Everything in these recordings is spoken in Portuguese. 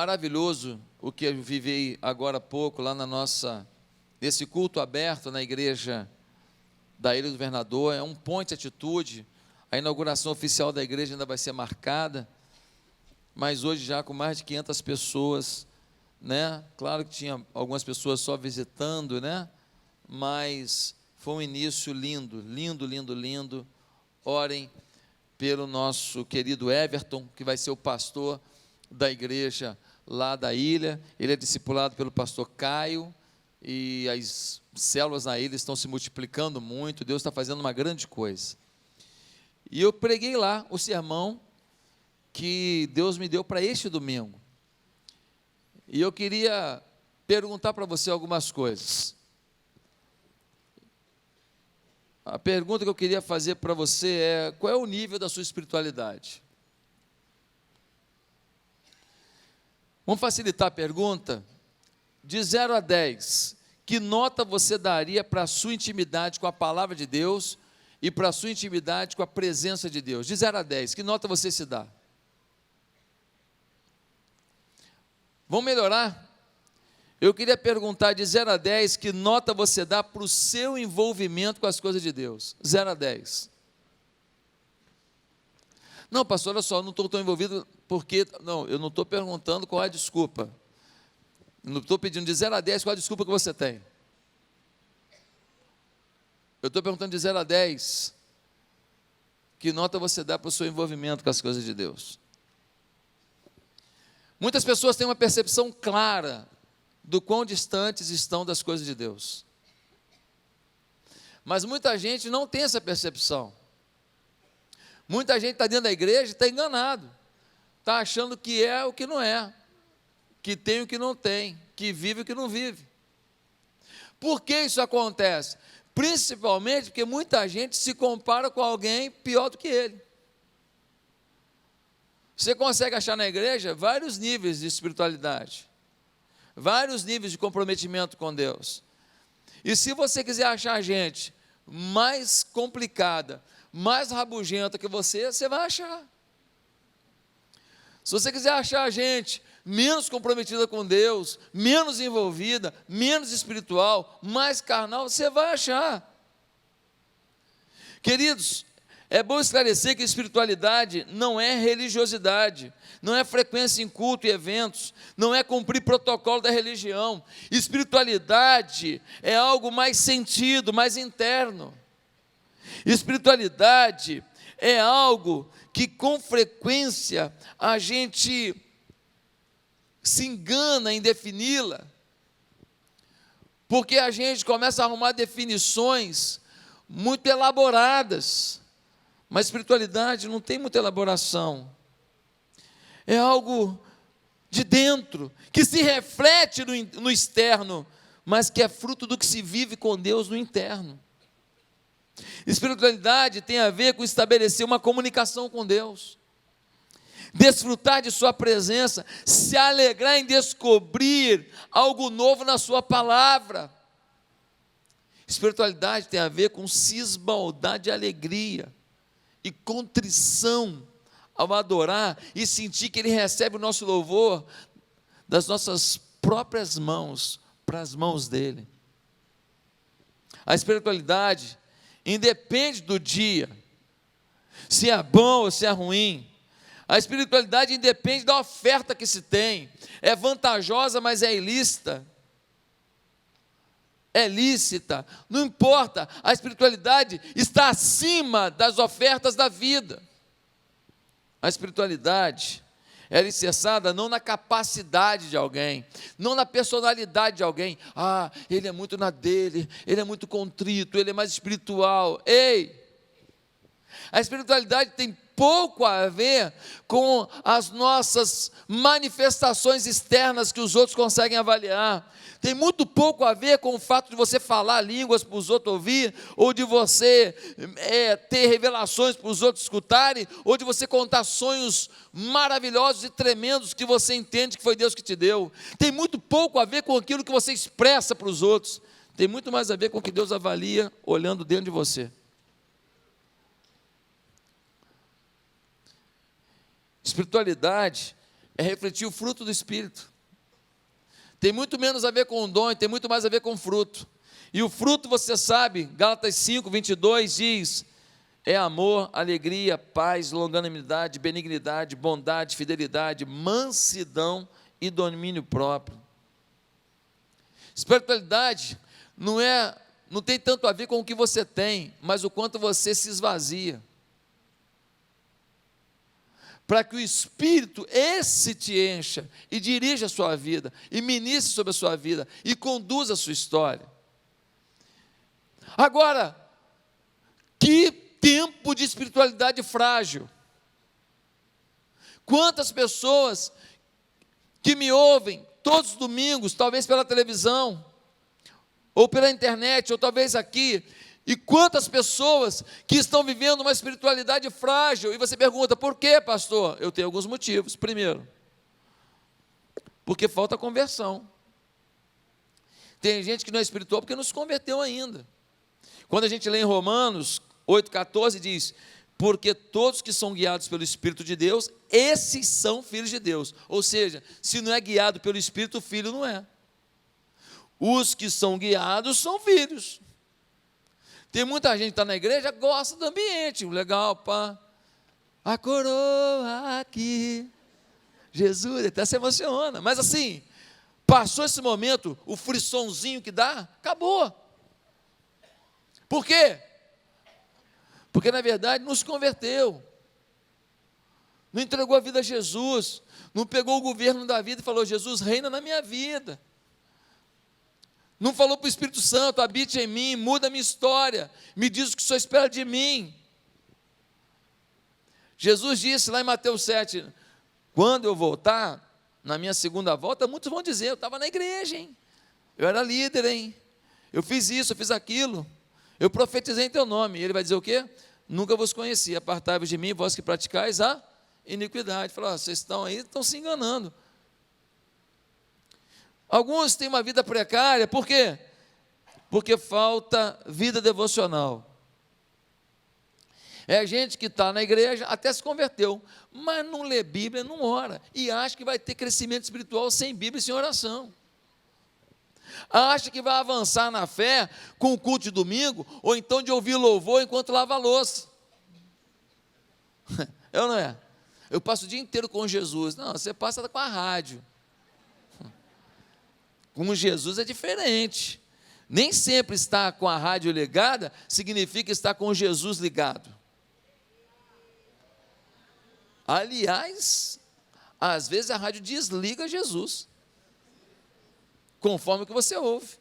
maravilhoso o que eu vivi agora há pouco lá nesse culto aberto na igreja da Ilha do Governador. É um ponto de atitude. A inauguração oficial da igreja ainda vai ser marcada, mas hoje já com mais de 500 pessoas, né? Claro que tinha algumas pessoas só visitando, né? Mas foi um início lindo, lindo, lindo, lindo. Orem pelo nosso querido Everton, que vai ser o pastor da igreja lá da ilha. Ele é discipulado pelo pastor Caio, e as células na ilha estão se multiplicando muito. Deus está fazendo uma grande coisa. E eu preguei lá o sermão que Deus me deu para este domingo. E eu queria perguntar para você algumas coisas. A pergunta que eu queria fazer para você é: qual é o nível da sua espiritualidade? Vamos facilitar a pergunta? De 0 a 10, que nota você daria para a sua intimidade com a palavra de Deus e para a sua intimidade com a presença de Deus? De 0 a 10, que nota você se dá? Vamos melhorar? Eu queria perguntar de 0 a 10, que nota você dá para o seu envolvimento com as coisas de Deus? 0 a 10. Não, pastor, olha só, eu não estou tão envolvido porque... Não, eu não estou perguntando qual é a desculpa. Eu não estou pedindo de 0 a 10 qual é a desculpa que você tem. Eu estou perguntando de 0 a 10, que nota você dá para o seu envolvimento com as coisas de Deus? Muitas pessoas têm uma percepção clara do quão distantes estão das coisas de Deus. Mas muita gente não tem essa percepção. Muita gente está dentro da igreja e está enganado. Está achando que é o que não é, que tem o que não tem, que vive o que não vive. Por que isso acontece? Principalmente porque muita gente se compara com alguém pior do que ele. Você consegue achar na igreja vários níveis de espiritualidade, vários níveis de comprometimento com Deus. E se você quiser achar gente mais complicada, mais rabugenta que você vai achar. Se você quiser achar gente menos comprometida com Deus, menos envolvida, menos espiritual, mais carnal, você vai achar. Queridos, é bom esclarecer que espiritualidade não é religiosidade, não é frequência em culto e eventos, não é cumprir protocolo da religião. Espiritualidade é algo mais sentido, mais interno. Espiritualidade é algo que com frequência a gente se engana em defini-la, porque a gente começa a arrumar definições muito elaboradas. Mas espiritualidade não tem muita elaboração. É algo de dentro, que se reflete no externo, mas que é fruto do que se vive com Deus no interno. Espiritualidade tem a ver com estabelecer uma comunicação com Deus, desfrutar de sua presença, se alegrar em descobrir algo novo na sua palavra. Espiritualidade tem a ver com se esbaldar de alegria e contrição ao adorar e sentir que Ele recebe o nosso louvor das nossas próprias mãos para as mãos dEle. A espiritualidade independe do dia, se é bom ou se é ruim. A espiritualidade independe da oferta que se tem. É vantajosa, mas é ilícita. É lícita, não importa, a espiritualidade está acima das ofertas da vida. A espiritualidade é alicerçada não na capacidade de alguém, não na personalidade de alguém. Ah, ele é muito na dele, ele é muito contrito, ele é mais espiritual. Ei! A espiritualidade tem pouco a ver com as nossas manifestações externas que os outros conseguem avaliar. Tem muito pouco a ver com o fato de você falar línguas para os outros ouvir, ou de você ter revelações para os outros escutarem, ou de você contar sonhos maravilhosos e tremendos que você entende que foi Deus que te deu. Tem muito pouco a ver com aquilo que você expressa para os outros. Tem muito mais a ver com o que Deus avalia olhando dentro de você. Espiritualidade é refletir o fruto do Espírito. Tem muito menos a ver com o dom e tem muito mais a ver com o fruto. E o fruto, você sabe, Gálatas 5, 22 diz: é amor, alegria, paz, longanimidade, benignidade, bondade, fidelidade, mansidão e domínio próprio. Espiritualidade não tem tanto a ver com o que você tem, mas o quanto você se esvazia. Para que o Espírito, esse te encha e dirija a sua vida, e ministre sobre a sua vida, e conduza a sua história. Agora, que tempo de espiritualidade frágil. Quantas pessoas que me ouvem todos os domingos, talvez pela televisão, ou pela internet, ou talvez aqui, e quantas pessoas que estão vivendo uma espiritualidade frágil, e você pergunta, por quê, pastor? Eu tenho alguns motivos. Primeiro, porque falta conversão. Tem gente que não é espiritual porque não se converteu ainda. Quando a gente lê em Romanos 8,14 diz, porque todos que são guiados pelo Espírito de Deus, esses são filhos de Deus. Ou seja, se não é guiado pelo Espírito, o filho não é. Os que são guiados são filhos. Tem muita gente que está na igreja, gosta do ambiente, legal, pá. A coroa aqui, Jesus, até se emociona. Mas assim, passou esse momento, o frissonzinho que dá, acabou. Por quê? Porque na verdade não se converteu, não entregou a vida a Jesus, não pegou o governo da vida e falou, Jesus reina na minha vida. Não falou para o Espírito Santo, habite em mim, muda a minha história, me diz o que o Senhor espera de mim. Jesus disse lá em Mateus 7, quando eu voltar, na minha segunda volta, muitos vão dizer, eu estava na igreja, hein? Eu era líder, hein? Eu fiz isso, eu fiz aquilo, eu profetizei em teu nome. E ele vai dizer o quê? Nunca vos conheci, apartai-vos de mim, vós que praticais a iniquidade. Fala, vocês estão aí, estão se enganando. Alguns têm uma vida precária, por quê? Porque falta vida devocional. É gente que está na igreja, até se converteu, mas não lê Bíblia, não ora, e acha que vai ter crescimento espiritual sem Bíblia e sem oração. Acha que vai avançar na fé com o culto de domingo, ou então de ouvir louvor enquanto lava a louça. É ou não é? Eu passo o dia inteiro com Jesus. Não, você passa com a rádio. Com Jesus é diferente. Nem sempre estar com a rádio ligada significa estar com Jesus ligado. Aliás, às vezes a rádio desliga Jesus, conforme o que você ouve.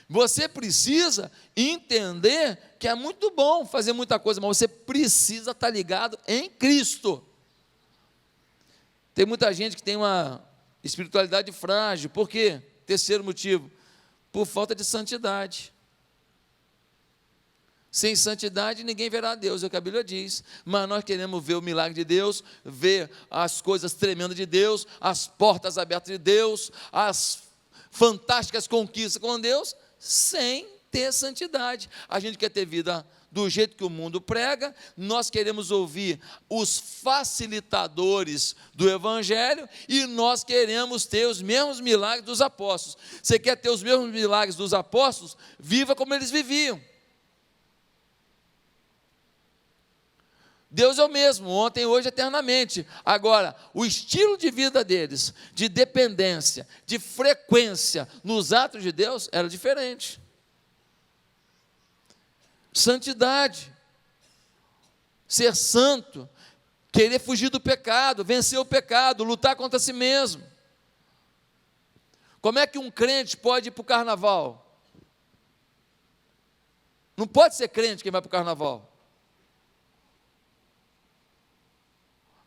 Você precisa entender que é muito bom fazer muita coisa, mas você precisa estar ligado em Cristo. Tem muita gente que tem uma espiritualidade frágil, por quê? Terceiro motivo, por falta de santidade. Sem santidade ninguém verá a Deus, é o que a Bíblia diz, mas nós queremos ver o milagre de Deus, ver as coisas tremendas de Deus, as portas abertas de Deus, as fantásticas conquistas com Deus, sem ter santidade. A gente quer ter vida do jeito que o mundo prega, nós queremos ouvir os facilitadores do Evangelho e nós queremos ter os mesmos milagres dos apóstolos. Você quer ter os mesmos milagres dos apóstolos? Viva como eles viviam. Deus é o mesmo, ontem, hoje, eternamente. Agora, o estilo de vida deles, de dependência, de frequência nos atos de Deus, era diferente. Santidade, ser santo, querer fugir do pecado, vencer o pecado, lutar contra si mesmo. Como é que um crente pode ir para o carnaval? Não pode ser crente quem vai para o carnaval.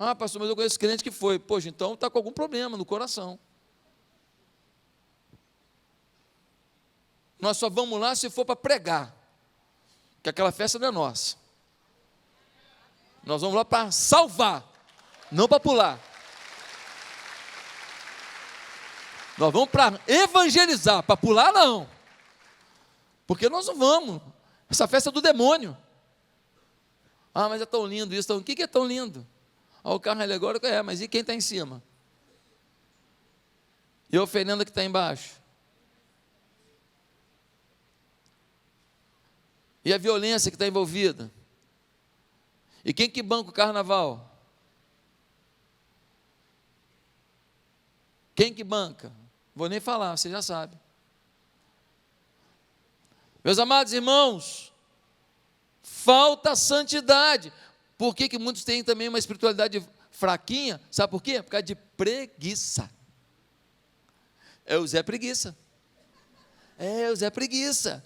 Ah, pastor, mas eu conheço crente que foi. Poxa, então está com algum problema no coração. Nós só vamos lá se for para pregar, que aquela festa não é nossa. Nós vamos lá para salvar, não para pular. Nós vamos para evangelizar, para pular não. Porque nós não vamos. Essa festa é do demônio. Ah, mas é tão lindo isso. O que é tão lindo? O carro alegórico mas e quem está em cima? E a oferenda que está embaixo? E a violência que está envolvida? E quem que banca o carnaval? Quem que banca? Vou nem falar, você já sabe. Meus amados irmãos, falta santidade. Por que muitos têm também uma espiritualidade fraquinha? Sabe por quê? Por causa de preguiça. É o Zé Preguiça. É o Zé Preguiça.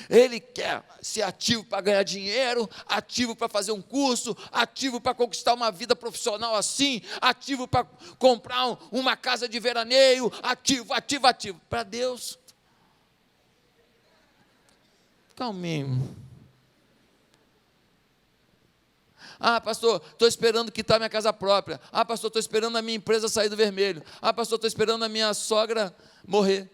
Ele quer ser ativo para ganhar dinheiro, ativo para fazer um curso, ativo para conquistar uma vida profissional assim, ativo para comprar uma casa de veraneio, ativo. Para Deus, calminho. Pastor, estou esperando quitar minha casa própria. Pastor, estou esperando a minha empresa sair do vermelho. Pastor, estou esperando a minha sogra morrer.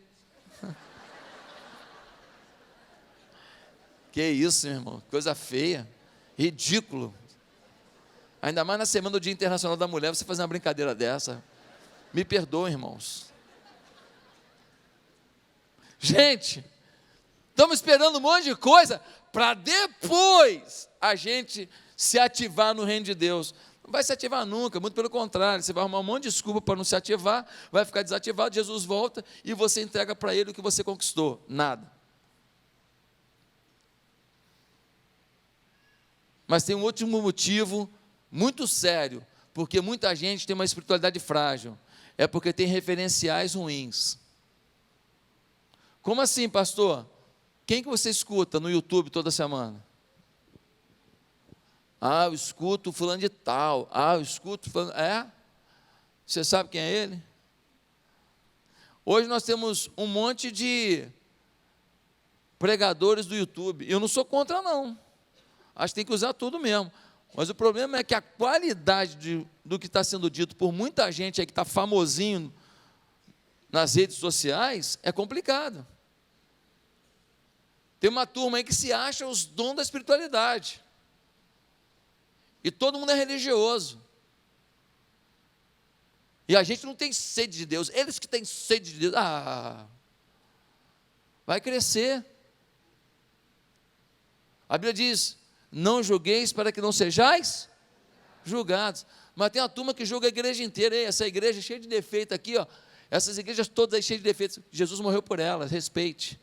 Que isso, meu irmão, coisa feia, ridículo. Ainda mais na semana do Dia Internacional da Mulher, você fazer uma brincadeira dessa. Me perdoem, irmãos. Gente, estamos esperando um monte de coisa para depois a gente se ativar no reino de Deus. Não vai se ativar nunca, muito pelo contrário, você vai arrumar um monte de desculpa para não se ativar, vai ficar desativado, Jesus volta e você entrega para Ele o que você conquistou. Nada. Mas tem um último motivo muito sério, porque muita gente tem uma espiritualidade frágil, é porque tem referenciais ruins. Como assim, pastor? Quem que você escuta no YouTube toda semana? Eu escuto fulano de tal, eu escuto fulano, Você sabe quem é ele? Hoje nós temos um monte de pregadores do YouTube, eu não sou contra não, acho que tem que usar tudo mesmo, mas o problema é que a qualidade do que está sendo dito por muita gente aí que está famosinho nas redes sociais, é complicado. Tem uma turma aí que se acha os dons da espiritualidade, e todo mundo é religioso, e a gente não tem sede de Deus, eles que têm sede de Deus, vai crescer. A Bíblia diz, não julgueis para que não sejais julgados, mas tem uma turma que julga a igreja inteira, essa igreja é cheia de defeito aqui, essas igrejas todas aí cheias de defeitos, Jesus morreu por elas, respeite,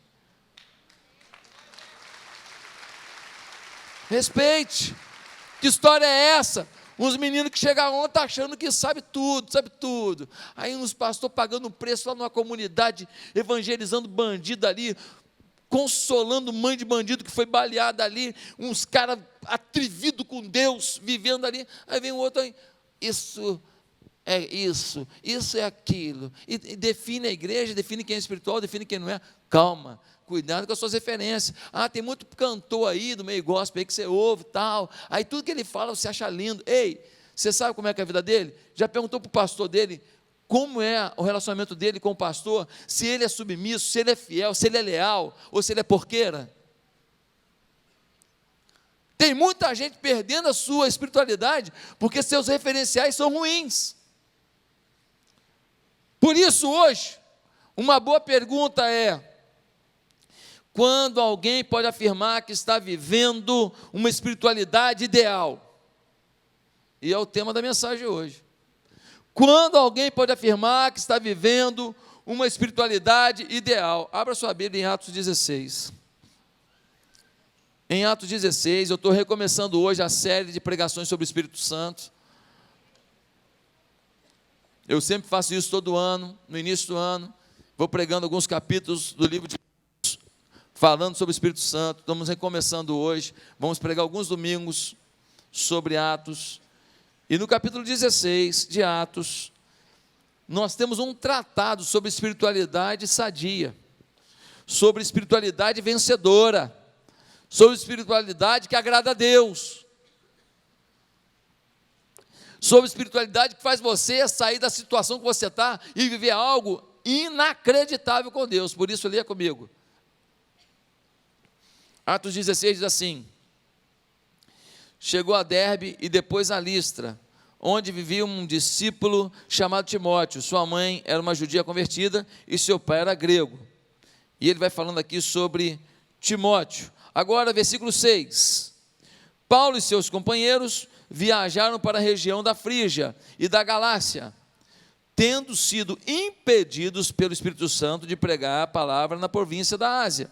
que história é essa? Uns meninos que chegam ontem achando que sabe tudo, aí uns pastores pagando um preço lá numa comunidade, evangelizando bandido ali, consolando mãe de bandido que foi baleada ali, uns caras atrevidos com Deus, vivendo ali, aí vem o outro aí, isso é aquilo, e define a igreja, define quem é espiritual, define quem não é. Calma, cuidado com as suas referências. Tem muito cantor aí do meio gospel aí que você ouve tal, aí tudo que ele fala você acha lindo. Ei, você sabe como é que é a vida dele? Já perguntou para o pastor dele como é o relacionamento dele com o pastor? Se ele é submisso, se ele é fiel, se ele é leal ou se ele é porqueira? Tem muita gente perdendo a sua espiritualidade porque seus referenciais são ruins. Por isso hoje, uma boa pergunta é: quando alguém pode afirmar que está vivendo uma espiritualidade ideal? E é o tema da mensagem hoje. Quando alguém pode afirmar que está vivendo uma espiritualidade ideal? Abra sua Bíblia em Atos 16. Em Atos 16, eu estou recomeçando hoje a série de pregações sobre o Espírito Santo. Eu sempre faço isso todo ano, no início do ano, vou pregando alguns capítulos do livro de Atos, falando sobre o Espírito Santo. Estamos recomeçando hoje, vamos pregar alguns domingos sobre Atos, e no capítulo 16 de Atos, nós temos um tratado sobre espiritualidade sadia, sobre espiritualidade vencedora, sobre espiritualidade que agrada a Deus, sobre espiritualidade que faz você sair da situação que você está e viver algo inacreditável com Deus. Por isso, leia comigo. Atos 16 diz assim: chegou a Derbe e depois a Listra. onde vivia um discípulo chamado Timóteo. Sua mãe era uma judia convertida e seu pai era grego. E ele vai falando aqui sobre Timóteo. Agora, versículo 6. Paulo e seus companheiros viajaram para a região da Frígia e da Galácia, tendo sido impedidos pelo Espírito Santo de pregar a palavra na província da Ásia.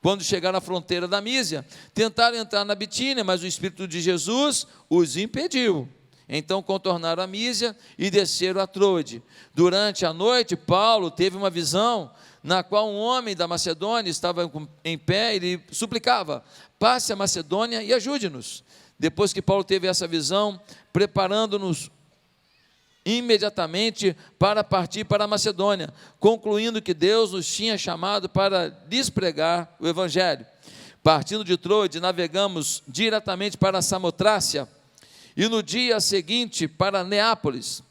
Quando chegaram à fronteira da Mísia, tentaram entrar na Bitínia, mas o Espírito de Jesus os impediu. Então contornaram a Mísia e desceram a Troade. Durante a noite, Paulo teve uma visão na qual um homem da Macedônia estava em pé e ele suplicava: passe a Macedônia e ajude-nos. Depois que Paulo teve essa visão, preparando-nos imediatamente para partir para a Macedônia, concluindo que Deus nos tinha chamado para lhes pregar o Evangelho. Partindo de Troade, navegamos diretamente para Samotrácia, e no dia seguinte para Neápolis.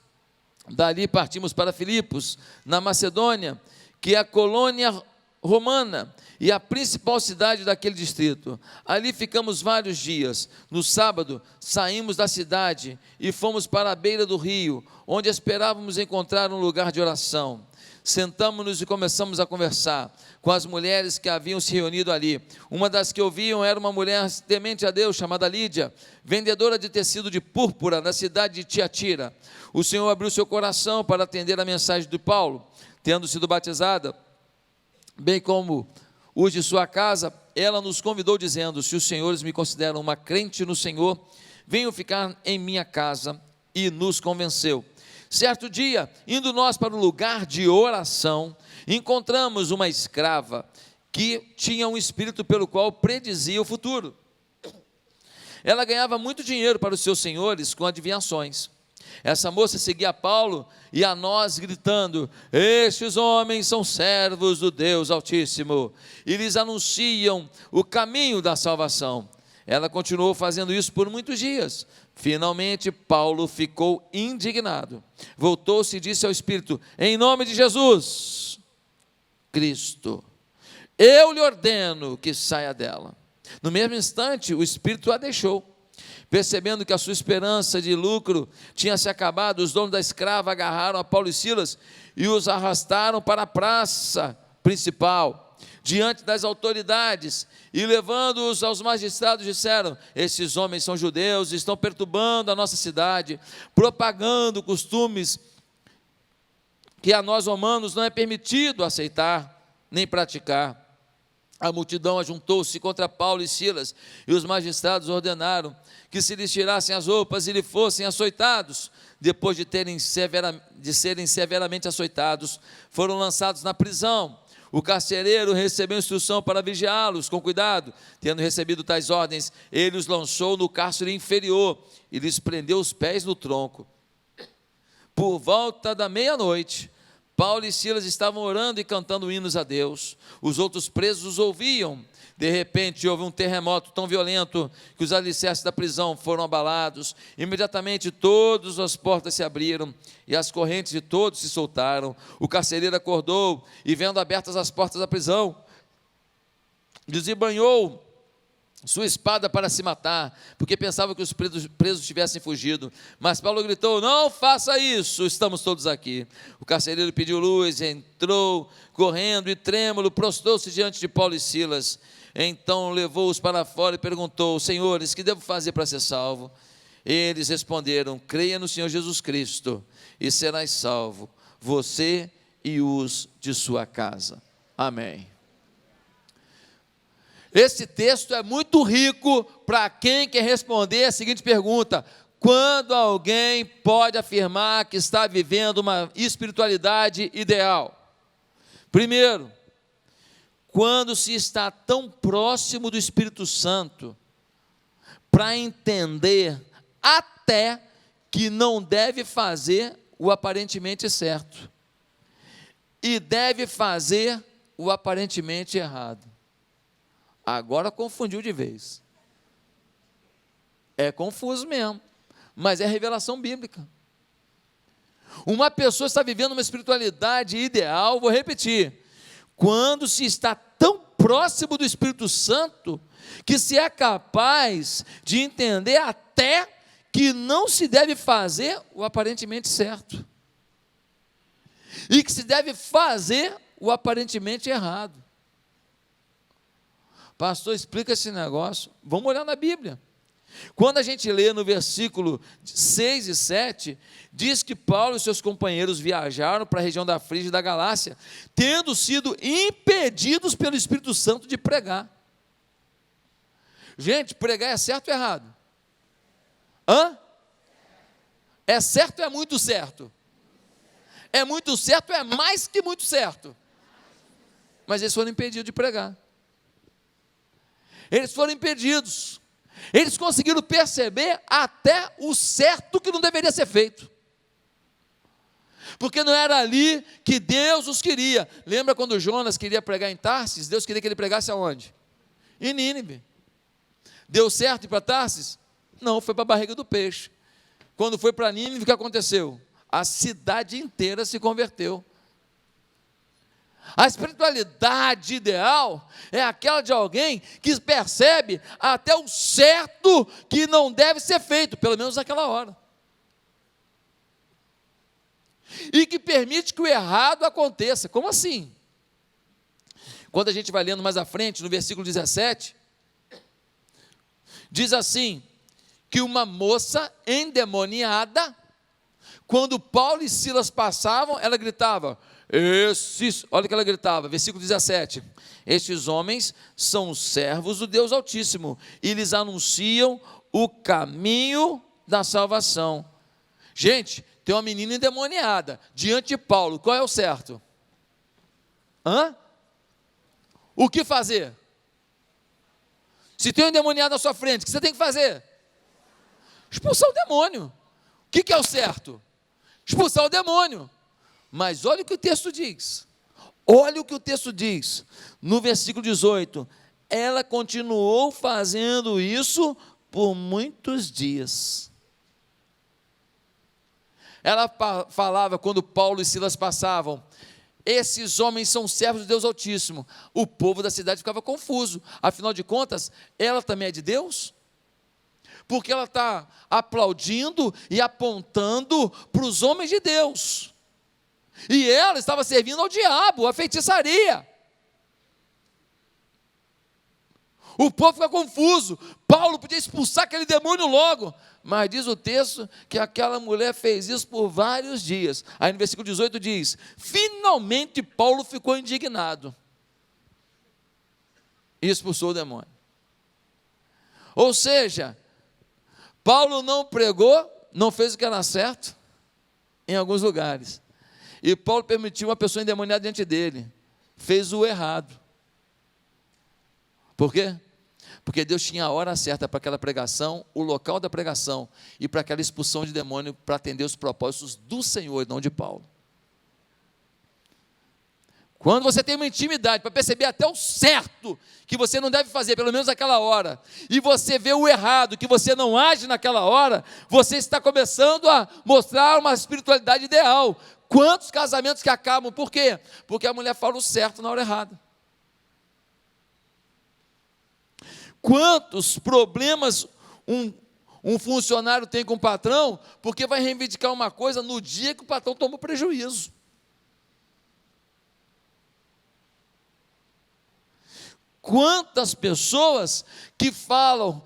Dali partimos para Filipos, na Macedônia, que é a colônia romana e a principal cidade daquele distrito. Ali ficamos vários dias. No sábado, saímos da cidade e fomos para a beira do rio, onde esperávamos encontrar um lugar de oração. Sentamos-nos e começamos a conversar com as mulheres que haviam se reunido ali. Uma das que ouviam era uma mulher temente a Deus, chamada Lídia, vendedora de tecido de púrpura na cidade de Tiatira. O Senhor abriu seu coração para atender a mensagem de Paulo. Tendo sido batizada, bem como os de sua casa, ela nos convidou dizendo: se os senhores me consideram uma crente no Senhor, venham ficar em minha casa, e nos convenceu. Certo dia, indo nós para o lugar de oração, encontramos uma escrava que tinha um espírito pelo qual predizia o futuro. Ela ganhava muito dinheiro para os seus senhores com adivinhações. Essa moça seguia a Paulo e a nós gritando: estes homens são servos do Deus Altíssimo e lhes anunciam o caminho da salvação. Ela continuou fazendo isso por muitos dias. Finalmente Paulo ficou indignado, voltou-se e disse ao Espírito: em nome de Jesus Cristo, eu lhe ordeno que saia dela. No mesmo instante o Espírito a deixou. Percebendo que a sua esperança de lucro tinha se acabado, os donos da escrava agarraram a Paulo e Silas e os arrastaram para a praça principal, diante das autoridades, e levando-os aos magistrados, disseram: esses homens são judeus, estão perturbando a nossa cidade, propagando costumes que a nós romanos não é permitido aceitar nem praticar. A multidão ajuntou-se contra Paulo e Silas, e os magistrados ordenaram que se lhes tirassem as roupas e lhe fossem açoitados. Depois de serem severamente açoitados, foram lançados na prisão. O carcereiro recebeu instrução para vigiá-los com cuidado. Tendo recebido tais ordens, ele os lançou no cárcere inferior e lhes prendeu os pés no tronco. Por volta da meia-noite, Paulo e Silas estavam orando e cantando hinos a Deus. Os outros presos os ouviam. De repente houve um terremoto tão violento que os alicerces da prisão foram abalados. Imediatamente todas as portas se abriram e as correntes de todos se soltaram. O carcereiro acordou e, vendo abertas as portas da prisão, desembanhou sua espada para se matar, porque pensava que os presos tivessem fugido. Mas Paulo gritou: não faça isso, estamos todos aqui. O carcereiro pediu luz, entrou correndo e trêmulo, prostrou-se diante de Paulo e Silas. Então levou-os para fora e perguntou: senhores, que devo fazer para ser salvo? Eles responderam: creia no Senhor Jesus Cristo e serás salvo, você e os de sua casa. Amém. Esse texto é muito rico para quem quer responder a seguinte pergunta: quando alguém pode afirmar que está vivendo uma espiritualidade ideal? Primeiro, quando se está tão próximo do Espírito Santo para entender até que não deve fazer o aparentemente certo e deve fazer o aparentemente errado. Agora confundiu de vez. É confuso mesmo, mas é revelação bíblica. Uma pessoa está vivendo uma espiritualidade ideal, vou repetir, quando se está tão próximo do Espírito Santo, que se é capaz de entender até que não se deve fazer o aparentemente certo, e que se deve fazer o aparentemente errado. Pastor, explica esse negócio. Vamos olhar na Bíblia. Quando a gente lê no versículo 6 e 7, diz que Paulo e seus companheiros viajaram para a região da Frígia e da Galácia, tendo sido impedidos pelo Espírito Santo de pregar. Gente, pregar é certo ou errado? Hã? É certo ou é muito certo? É muito certo ou é mais que muito certo? Mas eles foram impedidos de pregar. Eles foram impedidos. Eles conseguiram perceber até o certo que não deveria ser feito, porque não era ali que Deus os queria. Lembra quando Jonas queria pregar em Tarsis? Deus queria que ele pregasse aonde? Em Nínive. Deu certo ir para Tarsis? Não, foi para a barriga do peixe. Quando foi para Nínive, o que aconteceu? A cidade inteira se converteu. A espiritualidade ideal é aquela de alguém que percebe até o certo que não deve ser feito, pelo menos naquela hora, e que permite que o errado aconteça. Como assim? Quando a gente vai lendo mais à frente, no versículo 17, diz assim, que uma moça endemoniada, quando Paulo e Silas passavam, ela gritava, olha o que ela gritava, versículo 17, estes homens são servos do Deus Altíssimo, e lhes anunciam o caminho da salvação. Gente, tem uma menina endemoniada, diante de Paulo, qual é o certo? O que fazer? Se tem um endemoniado na sua frente, o que você tem que fazer? Expulsar o demônio. O que é o certo? Expulsar o demônio. Mas olha o que o texto diz. Olha o que o texto diz. No versículo 18. Ela continuou fazendo isso por muitos dias. Ela falava, quando Paulo e Silas passavam, esses homens são servos de Deus Altíssimo. O povo da cidade ficava confuso. Afinal de contas, ela também é de Deus? Porque ela está aplaudindo e apontando para os homens de Deus. E ela estava servindo ao diabo, a feitiçaria. O povo fica confuso. Paulo podia expulsar aquele demônio logo. Mas diz o texto que aquela mulher fez isso por vários dias. Aí no versículo 18 diz, finalmente Paulo ficou indignado e expulsou o demônio. Ou seja, Paulo não pregou, não fez o que era certo em alguns lugares. E Paulo permitiu uma pessoa endemoniada diante dele. Fez o errado. Por quê? Porque Deus tinha a hora certa para aquela pregação, o local da pregação e para aquela expulsão de demônio para atender os propósitos do Senhor e não de Paulo. Quando você tem uma intimidade para perceber até o certo que você não deve fazer, pelo menos naquela hora, e você vê o errado, que você não age naquela hora, você está começando a mostrar uma espiritualidade ideal. Quantos casamentos que acabam, por quê? Porque a mulher fala o certo na hora errada. Quantos problemas um funcionário tem com o patrão, porque vai reivindicar uma coisa no dia que o patrão toma prejuízo. Quantas pessoas que falam,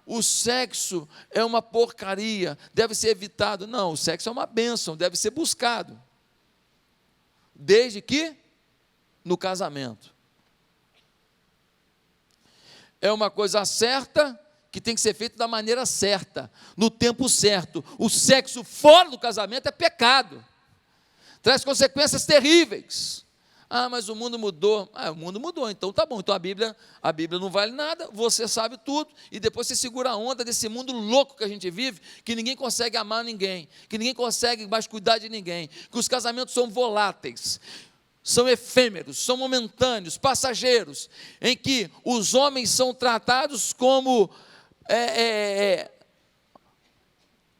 o sexo é uma porcaria, deve ser evitado. Não, o sexo é uma bênção, deve ser buscado. Desde que no casamento. É uma coisa certa, que tem que ser feita da maneira certa, no tempo certo. O sexo fora do casamento é pecado. Traz consequências terríveis. Mas o mundo mudou. O mundo mudou, então tá bom. Então a Bíblia não vale nada, você sabe tudo, e depois você segura a onda desse mundo louco que a gente vive, que ninguém consegue amar ninguém, que ninguém consegue mais cuidar de ninguém, que os casamentos são voláteis, são efêmeros, são momentâneos, passageiros, em que os homens são tratados como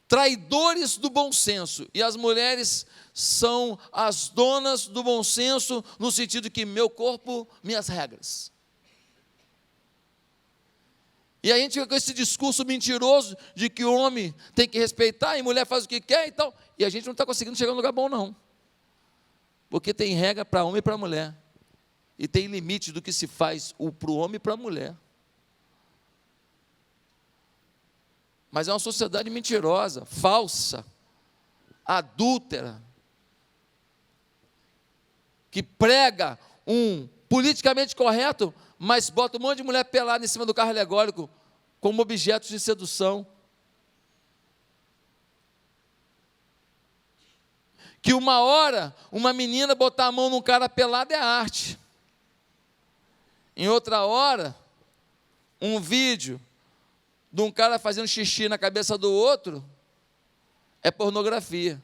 traidores do bom senso, e as mulheres são as donas do bom senso, no sentido que meu corpo, minhas regras. E a gente fica com esse discurso mentiroso de que o homem tem que respeitar e mulher faz o que quer e tal. E a gente não está conseguindo chegar num lugar bom, não. Porque tem regra para homem e para mulher. E tem limite do que se faz para o homem e para a mulher. Mas é uma sociedade mentirosa, falsa, adúltera, que prega um politicamente correto, mas bota um monte de mulher pelada em cima do carro alegórico como objetos de sedução. Que uma hora, uma menina botar a mão num cara pelado é arte. Em outra hora, um vídeo de um cara fazendo xixi na cabeça do outro é pornografia.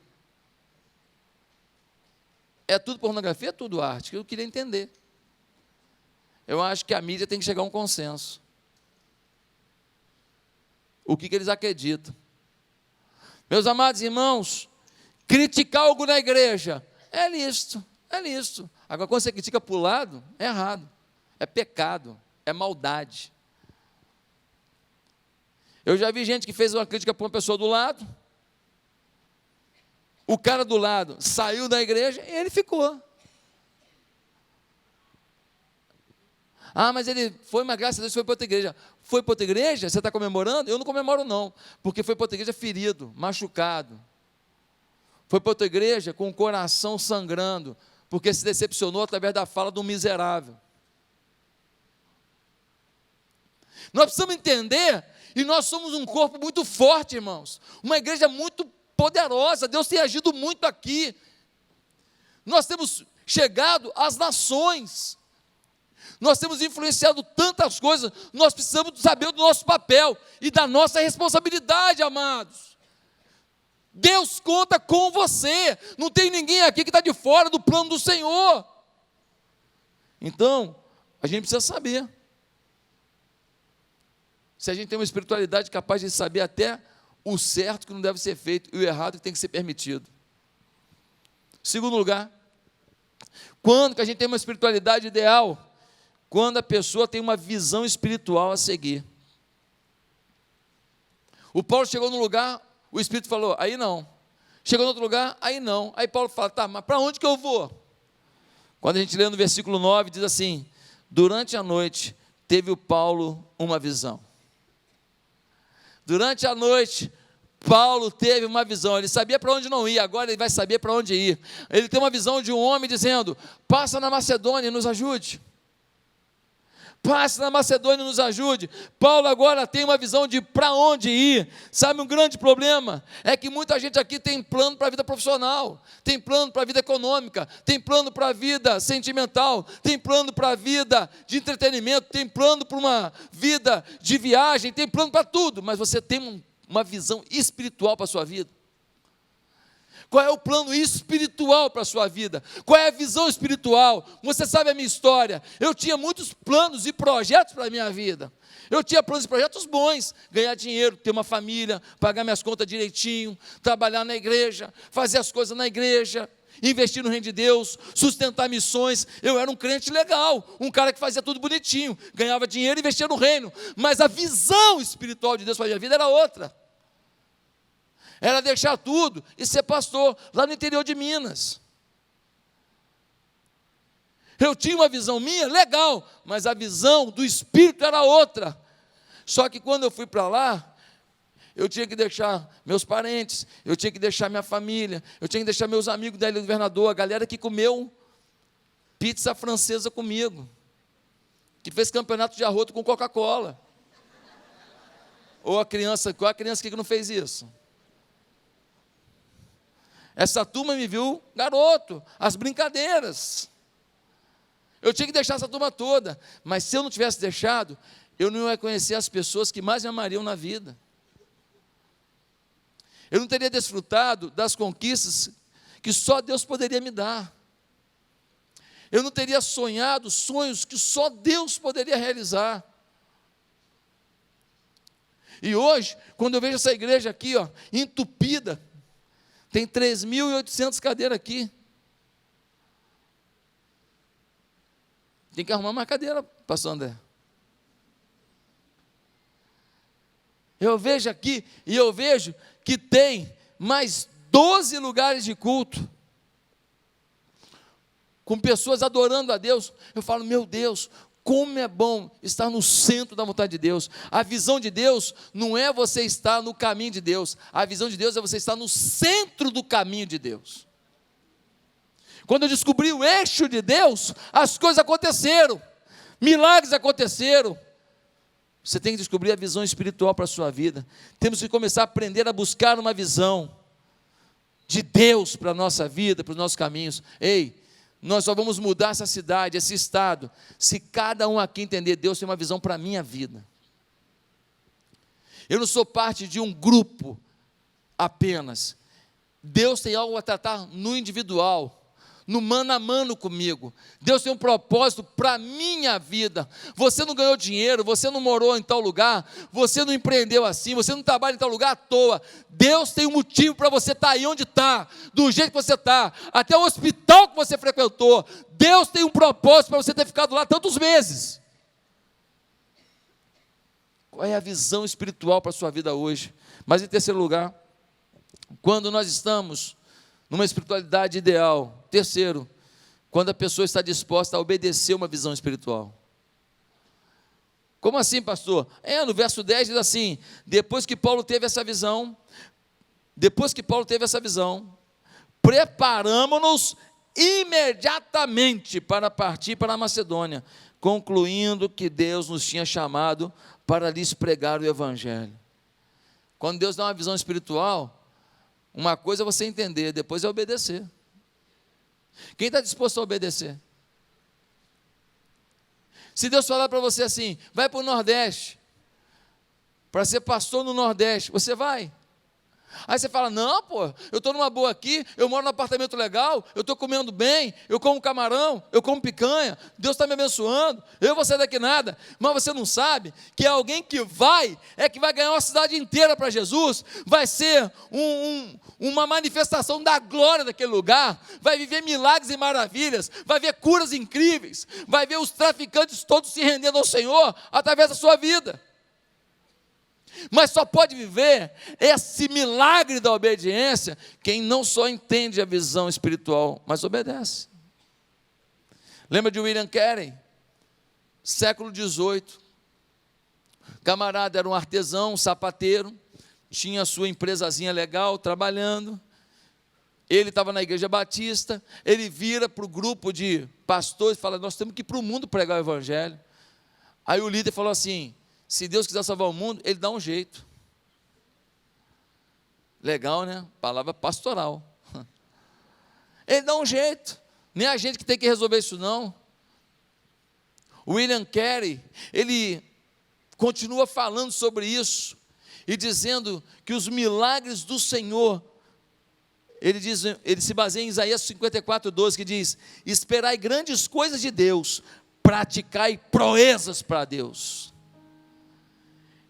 É tudo pornografia, é tudo arte, que eu queria entender. Eu acho que a mídia tem que chegar a um consenso. O que eles acreditam. Meus amados irmãos, criticar algo na igreja é lícito, é lícito. Agora, quando você critica para o lado, é errado, é pecado, é maldade. Eu já vi gente que fez uma crítica para uma pessoa do lado, o cara do lado saiu da igreja e ele ficou. Ah, mas ele foi, mas graças a Deus foi para outra igreja. Foi para outra igreja? Você está comemorando? Eu não comemoro não, porque foi para outra igreja ferido, machucado. Foi para outra igreja com o coração sangrando, porque se decepcionou através da fala de um miserável. Nós precisamos entender, e nós somos um corpo muito forte, irmãos, uma igreja muito poderosa, Deus tem agido muito aqui. Nós temos chegado às nações, nós temos influenciado tantas coisas, nós precisamos saber do nosso papel e da nossa responsabilidade, amados. Deus conta com você, não tem ninguém aqui que está de fora do plano do Senhor. Então, a gente precisa saber. Se a gente tem uma espiritualidade capaz de saber até o certo que não deve ser feito e o errado que tem que ser permitido. Segundo lugar, quando que a gente tem uma espiritualidade ideal? Quando a pessoa tem uma visão espiritual a seguir. O Paulo chegou num lugar, o Espírito falou, aí não. Chegou em outro lugar, aí não. Aí Paulo fala, tá, mas para onde que eu vou? Quando a gente lê no versículo 9, diz assim, durante a noite teve o Paulo uma visão. Durante a noite, Paulo teve uma visão, ele sabia para onde não ir, agora ele vai saber para onde ir. Ele tem uma visão de um homem dizendo, passa na Macedônia e nos ajude. Passe na Macedônia e nos ajude. Paulo agora tem uma visão de para onde ir. Sabe, um grande problema é que muita gente aqui tem plano para a vida profissional, tem plano para a vida econômica, tem plano para a vida sentimental, tem plano para a vida de entretenimento, tem plano para uma vida de viagem, tem plano para tudo, mas você tem uma visão espiritual para a sua vida? Qual é o plano espiritual para a sua vida? Qual é a visão espiritual? Você sabe a minha história. Eu tinha muitos planos e projetos para a minha vida. Eu tinha planos e projetos bons. Ganhar dinheiro, ter uma família, pagar minhas contas direitinho, trabalhar na igreja, fazer as coisas na igreja, investir no reino de Deus, sustentar missões. Eu era um crente legal, um cara que fazia tudo bonitinho, ganhava dinheiro e investia no reino. Mas a visão espiritual de Deus para a minha vida era outra. Era deixar tudo e ser pastor lá no interior de Minas. Eu tinha uma visão minha, legal, mas a visão do Espírito era outra. Só que quando eu fui para lá, eu tinha que deixar meus parentes, eu tinha que deixar minha família, eu tinha que deixar meus amigos da Ilha do Governador, a galera que comeu pizza francesa comigo, que fez campeonato de arroto com Coca-Cola. Ou a criança, qual a criança que não fez isso? Essa turma me viu garoto, as brincadeiras. Eu tinha que deixar essa turma toda, mas se eu não tivesse deixado, eu não ia conhecer as pessoas que mais me amariam na vida. Eu não teria desfrutado das conquistas que só Deus poderia me dar. Eu não teria sonhado sonhos que só Deus poderia realizar. E hoje, quando eu vejo essa igreja aqui, ó, entupida, tem 3.800 cadeiras aqui. Tem que arrumar mais cadeira, pastor André. Eu vejo aqui e eu vejo que tem mais 12 lugares de culto, com pessoas adorando a Deus. Eu falo, meu Deus, como é bom estar no centro da vontade de Deus. A visão de Deus não é você estar no caminho de Deus, a visão de Deus é você estar no centro do caminho de Deus. Quando eu descobri o eixo de Deus, as coisas aconteceram, milagres aconteceram. Você tem que descobrir a visão espiritual para a sua vida. Temos que começar a aprender a buscar uma visão de Deus para a nossa vida, para os nossos caminhos. Ei, nós só vamos mudar essa cidade, esse estado, se cada um aqui entender, Deus tem uma visão para a minha vida. Eu não sou parte de um grupo apenas. Deus tem algo a tratar no individual, no mano a mano comigo. Deus tem um propósito para a minha vida. Você não ganhou dinheiro, você não morou em tal lugar, você não empreendeu assim, você não trabalha em tal lugar à toa. Deus tem um motivo para você estar aí onde está, do jeito que você está, até o hospital que você frequentou. Deus tem um propósito para você ter ficado lá tantos meses. Qual é a visão espiritual para a sua vida hoje? Mas em terceiro lugar, quando nós estamos numa espiritualidade ideal. Terceiro, quando a pessoa está disposta a obedecer uma visão espiritual. Como assim, pastor? No verso 10 diz assim, depois que Paulo teve essa visão, preparamo-nos imediatamente para partir para a Macedônia, concluindo que Deus nos tinha chamado para lhes pregar o evangelho. Quando Deus dá uma visão espiritual, uma coisa é você entender, depois é obedecer. Quem está disposto a obedecer? Se Deus falar para você assim, vai para o Nordeste, para ser pastor no Nordeste, você vai? Aí você fala, não, pô, eu estou numa boa aqui, eu moro num apartamento legal, eu estou comendo bem, eu como camarão, eu como picanha, Deus está me abençoando, eu vou sair daqui nada. Mas você não sabe que alguém que vai ganhar uma cidade inteira para Jesus, vai ser uma manifestação da glória daquele lugar, vai viver milagres e maravilhas, vai ver curas incríveis, vai ver os traficantes todos se rendendo ao Senhor, através da sua vida. Mas só pode viver esse milagre da obediência quem não só entende a visão espiritual, mas obedece. Lembra de William Carey? Século XVIII. Camarada era um artesão, um sapateiro, tinha a sua empresazinha legal, trabalhando. Ele estava na igreja batista, ele vira para o grupo de pastores e fala, nós temos que ir para o mundo pregar o evangelho. Aí o líder falou assim, se Deus quiser salvar o mundo, Ele dá um jeito. Legal, né? Palavra pastoral. Ele dá um jeito. Nem a gente que tem que resolver isso não. William Carey, ele continua falando sobre isso e dizendo que os milagres do Senhor, ele se baseia em Isaías 54:12, que diz, esperai grandes coisas de Deus, praticai proezas para Deus.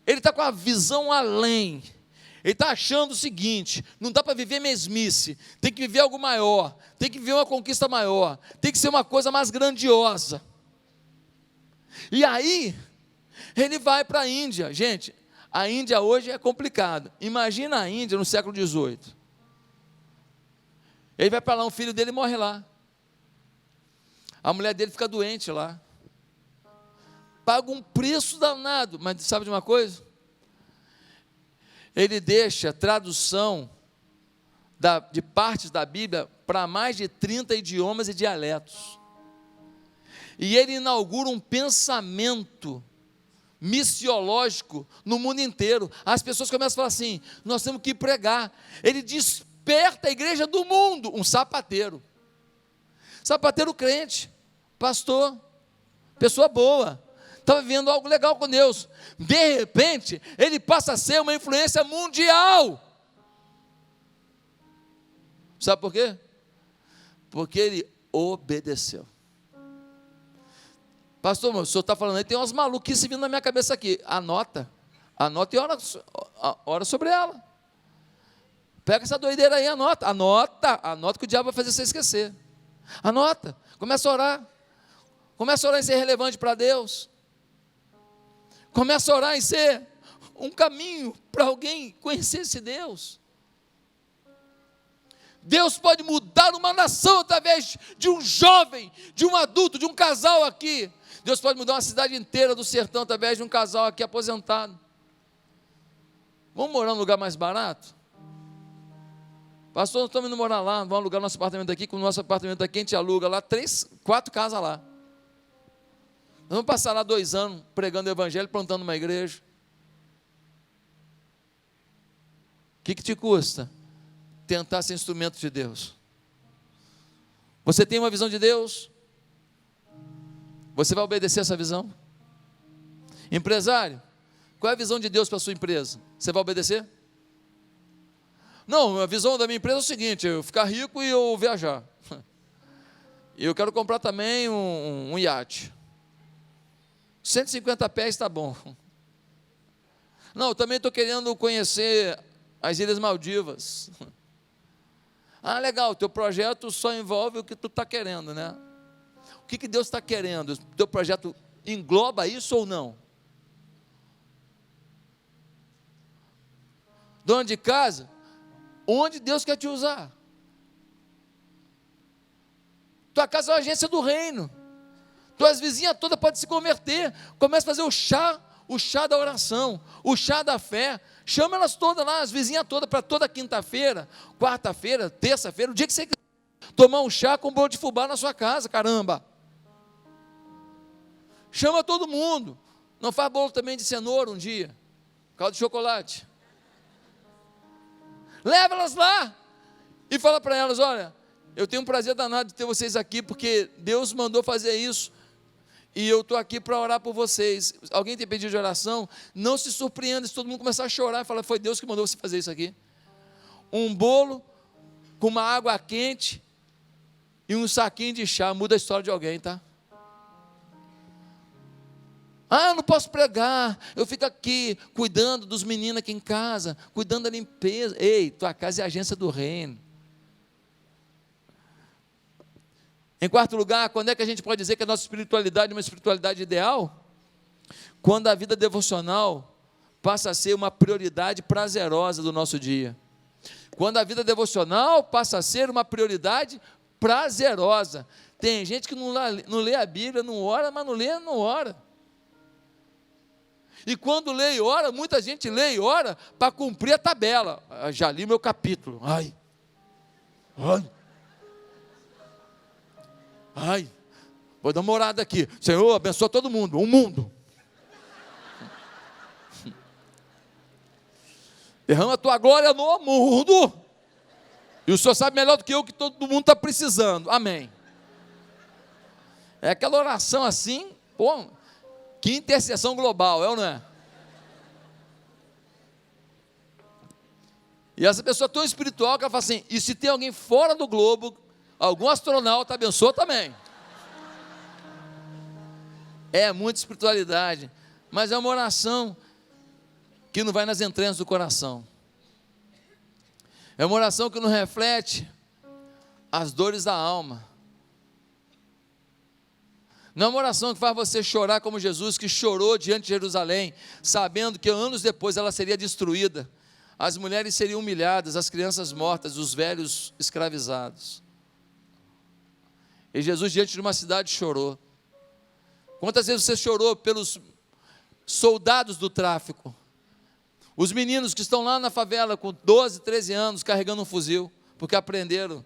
Ele está com a visão além, ele está achando o seguinte, não dá para viver mesmice, tem que viver algo maior, tem que viver uma conquista maior, tem que ser uma coisa mais grandiosa. E aí, ele vai para a Índia. Gente, a Índia hoje é complicado, imagina a Índia no século XVIII, ele vai para lá, um filho dele morre lá, a mulher dele fica doente lá, paga um preço danado, mas sabe de uma coisa? Ele deixa tradução de partes da Bíblia para mais de 30 idiomas e dialetos. E ele inaugura um pensamento missiológico no mundo inteiro. As pessoas começam a falar assim, nós temos que pregar. Ele desperta a igreja do mundo, um sapateiro crente, pastor, pessoa boa, estava vivendo algo legal com Deus, de repente, ele passa a ser uma influência mundial. Sabe por quê? Porque ele obedeceu. Pastor, o senhor está falando aí, tem umas maluquices vindo na minha cabeça aqui, anota e ora sobre ela. Pega essa doideira aí, anota que o diabo vai fazer você esquecer. Anota, começa a orar em ser relevante para Deus. Começa a orar em ser um caminho para alguém conhecer esse Deus. Deus pode mudar uma nação através de um jovem, de um adulto, de um casal aqui. Deus pode mudar uma cidade inteira do sertão através de um casal aqui aposentado. Vamos morar num lugar mais barato? Pastor, nós estamos indo morar lá, vamos alugar nosso apartamento aqui, com o nosso apartamento aqui a gente aluga lá 3, 4 casas lá. Nós vamos passar lá 2 anos pregando o evangelho, plantando uma igreja. O que te custa tentar ser instrumento de Deus? Você tem uma visão de Deus? Você vai obedecer essa visão? Empresário, qual é a visão de Deus para a sua empresa? Você vai obedecer? Não, a visão da minha empresa é o seguinte: eu ficar rico e eu viajar. Eu quero comprar também um iate. 150 pés está bom. Não, eu também estou querendo conhecer as Ilhas Maldivas. Ah, legal, teu projeto só envolve o que tu está querendo, né? O que Deus está querendo? O teu projeto engloba isso ou não? Dono de casa, onde Deus quer te usar? Tua casa é uma agência do reino. Tuas vizinhas todas podem se converter. Começa a fazer o chá da oração, o chá da fé. Chama elas todas lá, as vizinhas todas, para toda quinta-feira, quarta-feira, terça-feira, o dia que você quiser, tomar um chá com bolo de fubá na sua casa, caramba. Chama todo mundo. Não faz bolo também de cenoura um dia, caldo de chocolate. Leva elas lá e fala para elas: olha, eu tenho um prazer danado de ter vocês aqui, porque Deus mandou fazer isso, e eu estou aqui para orar por vocês. Alguém tem pedido de oração? Não se surpreenda se todo mundo começar a chorar e falar: foi Deus que mandou você fazer isso aqui. Um bolo com uma água quente e um saquinho de chá muda a história de alguém, tá? Ah, eu não posso pregar, eu fico aqui cuidando dos meninos aqui em casa, cuidando da limpeza. Ei, tua casa é a agência do reino. Em quarto lugar, quando é que a gente pode dizer que a nossa espiritualidade é uma espiritualidade ideal? Quando a vida devocional passa a ser uma prioridade prazerosa do nosso dia. Quando a vida devocional passa a ser uma prioridade prazerosa. Tem gente que não lê a Bíblia, não ora, mas não lê, não ora. E quando lê e ora, muita gente lê e ora para cumprir a tabela. Já li meu capítulo. Ai, vou dar uma orada aqui. Senhor, abençoa todo mundo, o mundo. Derrama a tua glória no mundo. E o Senhor sabe melhor do que eu que todo mundo está precisando. Amém. É aquela oração assim, pô, que intercessão global, é ou não é? E essa pessoa é tão espiritual que ela fala assim: e se tem alguém fora do globo, algum astronauta, abençoa também. É muita espiritualidade, mas é uma oração que não vai nas entranhas do coração. É uma oração que não reflete as dores da alma. Não é uma oração que faz você chorar como Jesus, que chorou diante de Jerusalém, sabendo que anos depois ela seria destruída, as mulheres seriam humilhadas, as crianças mortas, os velhos escravizados. E Jesus, diante de uma cidade, chorou. Quantas vezes você chorou pelos soldados do tráfico? Os meninos que estão lá na favela com 12, 13 anos, carregando um fuzil, porque aprenderam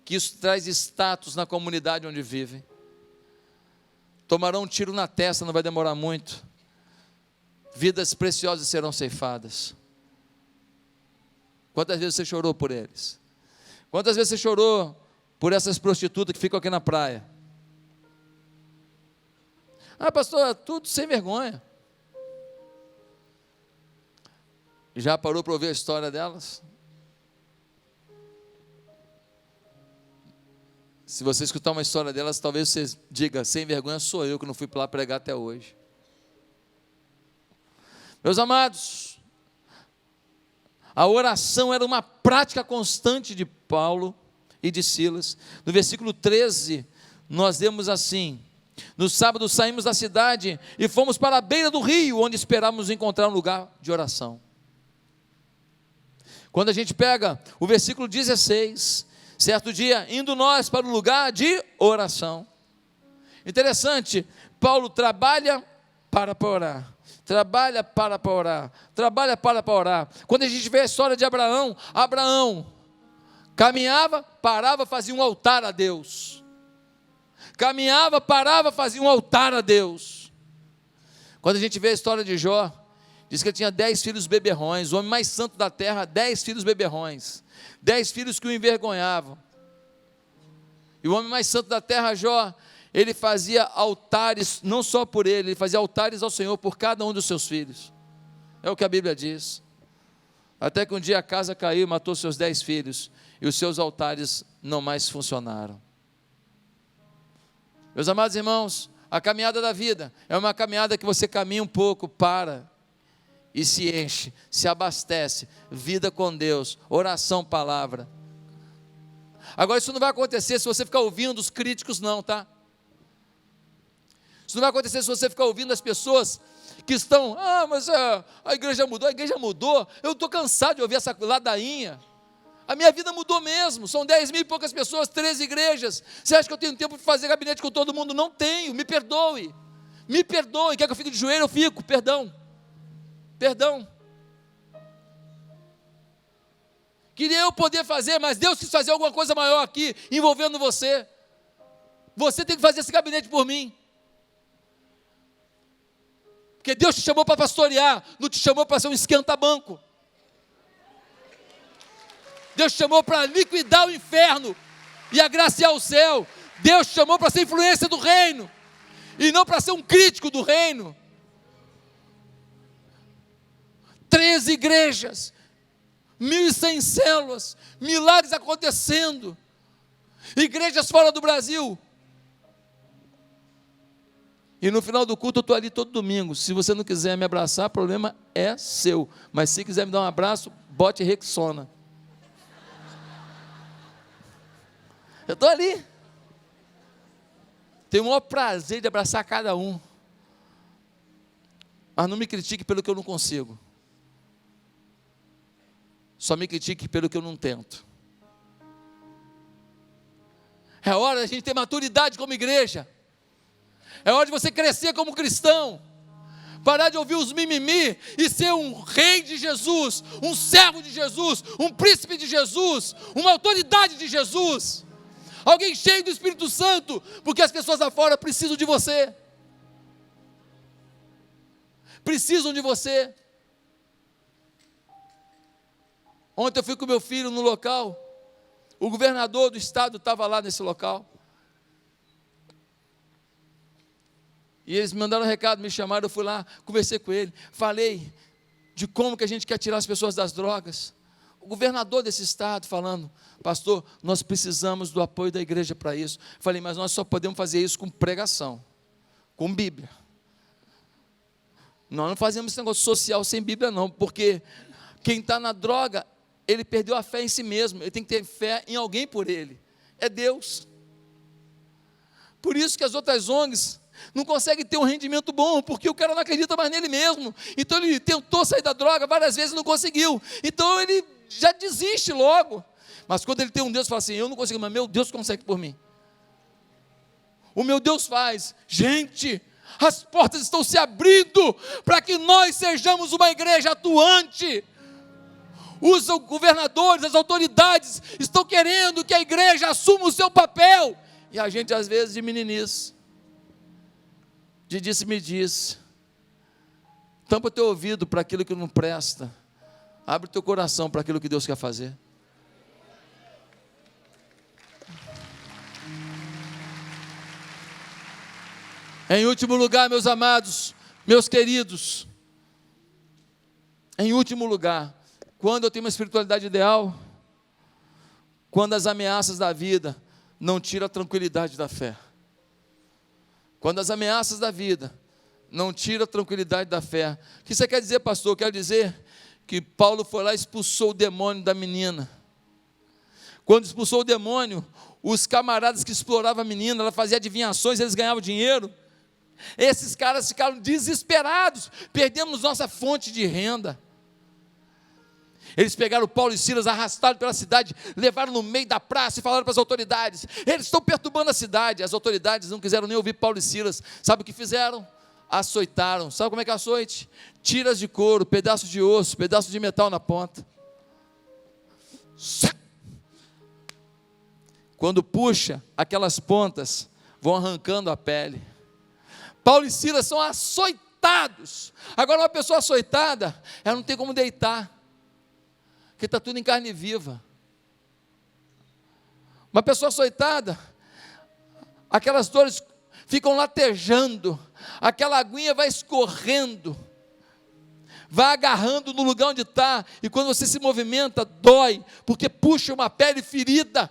que isso traz status na comunidade onde vivem. Tomarão um tiro na testa, não vai demorar muito. Vidas preciosas serão ceifadas. Quantas vezes você chorou por eles? Quantas vezes você chorou por essas prostitutas que ficam aqui na praia? Ah, pastor, tudo sem vergonha. Já parou para ouvir a história delas? Se você escutar uma história delas, talvez você diga: sem vergonha sou eu que não fui para lá pregar até hoje. Meus amados, a oração era uma prática constante de Paulo e de Silas. No versículo 13, nós vemos assim: No sábado saímos da cidade e fomos para a beira do rio, onde esperávamos encontrar um lugar de oração. Quando a gente pega o versículo 16, certo dia, indo nós para o lugar de oração. Interessante, Paulo trabalha para orar. Trabalha para orar. Trabalha para orar. Quando a gente vê a história de Abraão, Abraão caminhava, parava, fazia um altar a Deus. Caminhava, parava, fazia um altar a Deus. Quando a gente vê a história de Jó, diz que ele tinha 10 filhos beberrões, o homem mais santo da terra, 10 filhos beberrões, 10 filhos que o envergonhavam. E o homem mais santo da terra, Jó, ele fazia altares, não só por ele fazia altares ao Senhor por cada um dos seus filhos. É o que a Bíblia diz. Até que um dia a casa caiu e matou seus 10 filhos, e os seus altares não mais funcionaram. Meus amados irmãos, a caminhada da vida é uma caminhada que você caminha um pouco, para e se enche, se abastece, vida com Deus, oração, palavra. Agora isso não vai acontecer se você ficar ouvindo os críticos não, tá? Isso não vai acontecer se você ficar ouvindo as pessoas que estão, mas a igreja mudou, eu estou cansado de ouvir essa ladainha, a minha vida mudou mesmo, são 10 mil e poucas pessoas, 13 igrejas, você acha que eu tenho tempo de fazer gabinete com todo mundo? Não tenho, me perdoe, quer que eu fique de joelho? Eu fico, perdão, queria eu poder fazer, mas Deus quis fazer alguma coisa maior aqui, envolvendo você tem que fazer esse gabinete por mim, porque Deus te chamou para pastorear, não te chamou para ser um esquenta-banco. Deus te chamou para liquidar o inferno e agraciar o céu. Deus te chamou para ser influência do reino e não para ser um crítico do reino. 13 igrejas, 1.100 células, milagres acontecendo, igrejas fora do Brasil. E no final do culto eu estou ali todo domingo. Se você não quiser me abraçar, o problema é seu. Mas se quiser me dar um abraço, bote Rexona. Eu estou ali. Tenho o maior prazer de abraçar cada um. Mas não me critique pelo que eu não consigo. Só me critique pelo que eu não tento. É hora da gente ter maturidade como igreja. É hora de você crescer como cristão, parar de ouvir os mimimi e ser um rei de Jesus, um servo de Jesus, um príncipe de Jesus, uma autoridade de Jesus, alguém cheio do Espírito Santo, porque as pessoas lá fora precisam de você, Ontem eu fui com meu filho no local, o governador do estado estava lá nesse local, e eles me mandaram um recado, me chamaram, eu fui lá, conversei com ele, falei de como que a gente quer tirar as pessoas das drogas. O governador desse estado falando, pastor, nós precisamos do apoio da igreja para isso. Falei, mas nós só podemos fazer isso com pregação, com Bíblia. Nós não fazemos esse negócio social sem Bíblia não, porque quem está na droga, ele perdeu a fé em si mesmo, ele tem que ter fé em alguém por ele, é Deus. Por isso que as outras ONGs não consegue ter um rendimento bom, porque o cara não acredita mais nele mesmo, então ele tentou sair da droga várias vezes e não conseguiu, então ele já desiste logo, mas quando ele tem um Deus, fala assim, eu não consigo, mas meu Deus consegue por mim, o meu Deus faz. Gente, as portas estão se abrindo, para que nós sejamos uma igreja atuante, os governadores, as autoridades, estão querendo que a igreja assuma o seu papel, e a gente às vezes de meninice, de disse-me-disse, tampa o teu ouvido para aquilo que não presta, abre o teu coração para aquilo que Deus quer fazer. Em último lugar, meus amados, meus queridos, em último lugar, quando eu tenho uma espiritualidade ideal, quando as ameaças da vida não tiram a tranquilidade da fé, quando as ameaças da vida não tiram a tranquilidade da fé. O que você quer dizer, pastor? Quer dizer que Paulo foi lá e expulsou o demônio da menina. Quando expulsou o demônio, os camaradas que exploravam a menina, ela fazia adivinhações, eles ganhavam dinheiro. Esses caras ficaram desesperados, perdemos nossa fonte de renda. Eles pegaram Paulo e Silas, arrastaram pela cidade, levaram no meio da praça e falaram para as autoridades: eles estão perturbando a cidade. As autoridades não quiseram nem ouvir Paulo e Silas. Sabe o que fizeram? Açoitaram. Sabe como é que é açoite? Tiras de couro, pedaços de osso, pedaços de metal na ponta. Quando puxa, aquelas pontas vão arrancando a pele. Paulo e Silas são açoitados. Agora, uma pessoa açoitada, ela não tem como deitar, porque está tudo em carne viva. Uma pessoa açoitada, aquelas dores ficam latejando, aquela aguinha vai escorrendo, vai agarrando no lugar onde está, e quando você se movimenta, dói, porque puxa uma pele ferida.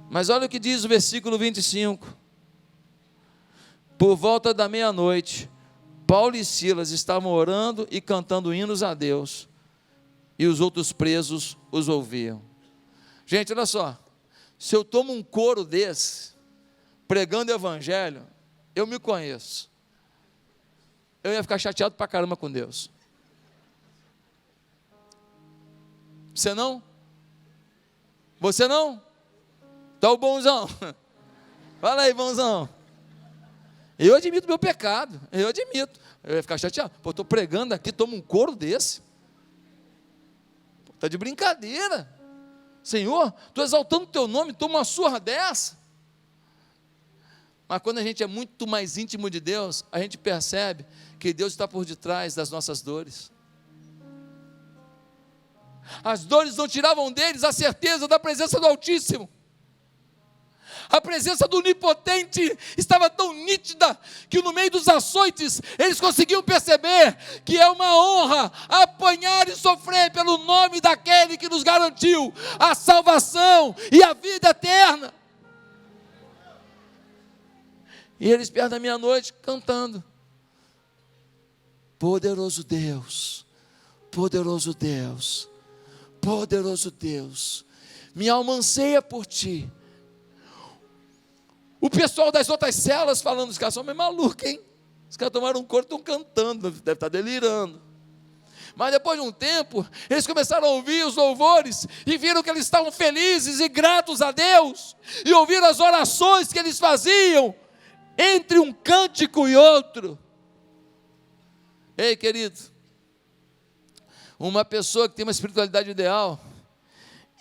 Mas olha o que diz o versículo 25. Por volta da meia-noite, Paulo e Silas estavam orando e cantando hinos a Deus, e os outros presos os ouviam. Gente, olha só, se eu tomo um coro desse, pregando o evangelho, eu me conheço, eu ia ficar chateado pra caramba com Deus. Você não? Você não? Tá o bonzão? Fala aí, bonzão. Eu admito meu pecado, eu admito. Eu ia ficar chateado. Pô, estou pregando aqui, tomo um coro desse. Está de brincadeira. Senhor, estou exaltando o teu nome, toma uma surra dessa. Mas quando a gente é muito mais íntimo de Deus, a gente percebe que Deus está por detrás das nossas dores. As dores não tiravam deles a certeza da presença do Altíssimo. A presença do Onipotente estava tão nítida, que no meio dos açoites, eles conseguiam perceber que é uma honra apanhar e sofrer pelo nome daquele que nos garantiu a salvação e a vida eterna. E eles perto da meia-noite cantando: poderoso Deus, poderoso Deus, poderoso Deus, minha alma anseia por ti. O pessoal das outras celas falando: os caras são meio malucos, hein? Os caras tomaram um coro, estão cantando, deve estar delirando. Mas depois de um tempo, eles começaram a ouvir os louvores, e viram que eles estavam felizes e gratos a Deus, e ouviram as orações que eles faziam, entre um cântico e outro. Ei, querido, uma pessoa que tem uma espiritualidade ideal,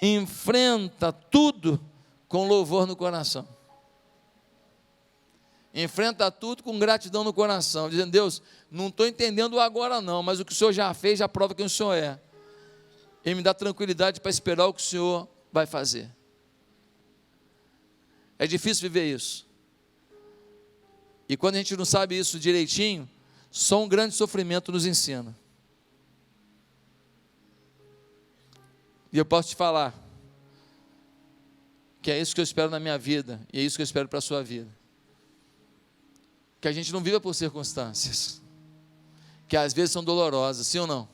enfrenta tudo com louvor no coração. Enfrenta tudo com gratidão no coração, dizendo: Deus, não estou entendendo agora não, mas o que o Senhor já fez, já prova quem o Senhor é. E me dá tranquilidade para esperar o que o Senhor vai fazer. É difícil viver isso. E quando a gente não sabe isso direitinho, só um grande sofrimento nos ensina. E eu posso te falar que é isso que eu espero na minha vida, e é isso que eu espero para a sua vida. Que a gente não viva por circunstâncias, que às vezes são dolorosas, sim ou não?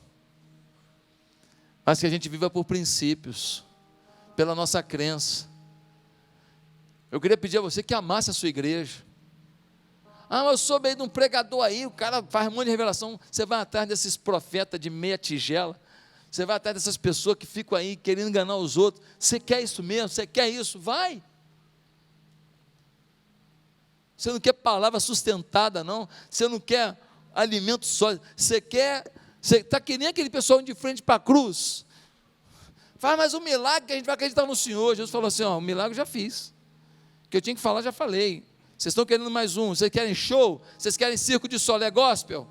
Mas que a gente viva por princípios, pela nossa crença. Eu queria pedir a você que amasse a sua igreja. Ah, mas eu soube aí de um pregador aí, o cara faz um monte de revelação. Você vai atrás desses profetas de meia tigela, você vai atrás dessas pessoas que ficam aí querendo enganar os outros. Você quer isso mesmo? Você quer isso? Vai! Você não quer palavra sustentada, não. Você não quer alimento sólido. Você está que nem aquele pessoal de frente para a cruz. Faz mais um milagre que a gente vai acreditar no Senhor. Jesus falou assim: ó, o milagre eu já fiz. O que eu tinha que falar, já falei. Vocês estão querendo mais um? Vocês querem show? Vocês querem circo de solé gospel?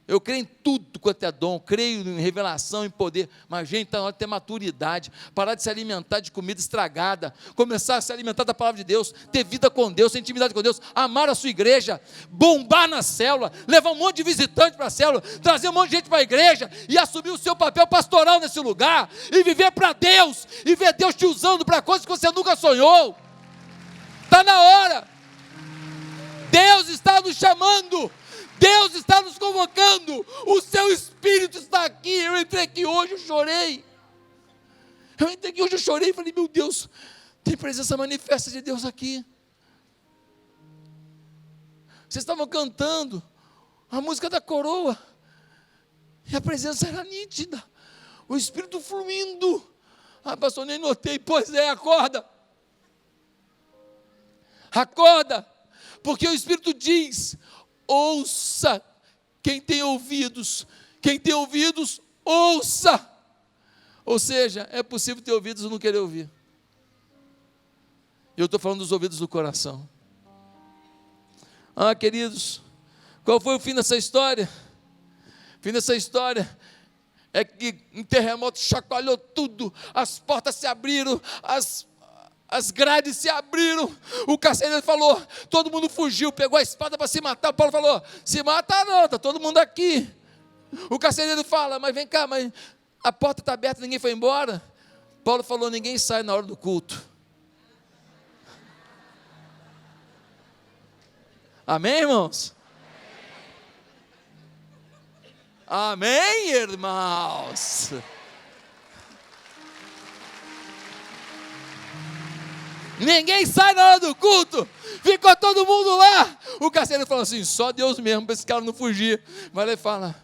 Eu creio em tudo quanto é dom, creio em revelação, em poder, mas gente, está na hora de ter maturidade, parar de se alimentar de comida estragada, começar a se alimentar da palavra de Deus, ter vida com Deus, ter intimidade com Deus, amar a sua igreja, bombar na célula, levar um monte de visitante para a célula, trazer um monte de gente para a igreja, e assumir o seu papel pastoral nesse lugar, e viver para Deus, e ver Deus te usando para coisas que você nunca sonhou. Está na hora. Deus está nos chamando, Deus está nos convocando, o seu Espírito está aqui. Eu entrei aqui hoje, eu chorei. E falei: meu Deus, tem presença manifesta de Deus aqui. Vocês estavam cantando a música da coroa, e a presença era nítida, o Espírito fluindo. Ah, pastor, nem notei. Pois é, acorda. Acorda, porque o Espírito diz: ouça. Quem tem ouvidos, ouça. Ou seja, é possível ter ouvidos e não querer ouvir. Eu estou falando dos ouvidos do coração. Ah, queridos, qual foi o fim dessa história? O fim dessa história é que um terremoto chacoalhou tudo, as portas se abriram, as grades se abriram, o carcereiro falou, todo mundo fugiu, pegou a espada para se matar. O Paulo falou: se mata não, está todo mundo aqui. O carcereiro fala: mas vem cá, mas a porta está aberta, ninguém foi embora. Paulo falou: ninguém sai na hora do culto. Amém, irmãos? Amém, irmãos? Ninguém sai na hora do culto. Ficou todo mundo lá. O carcereiro falou assim: só Deus mesmo, para esse cara não fugir. Vai lá e fala: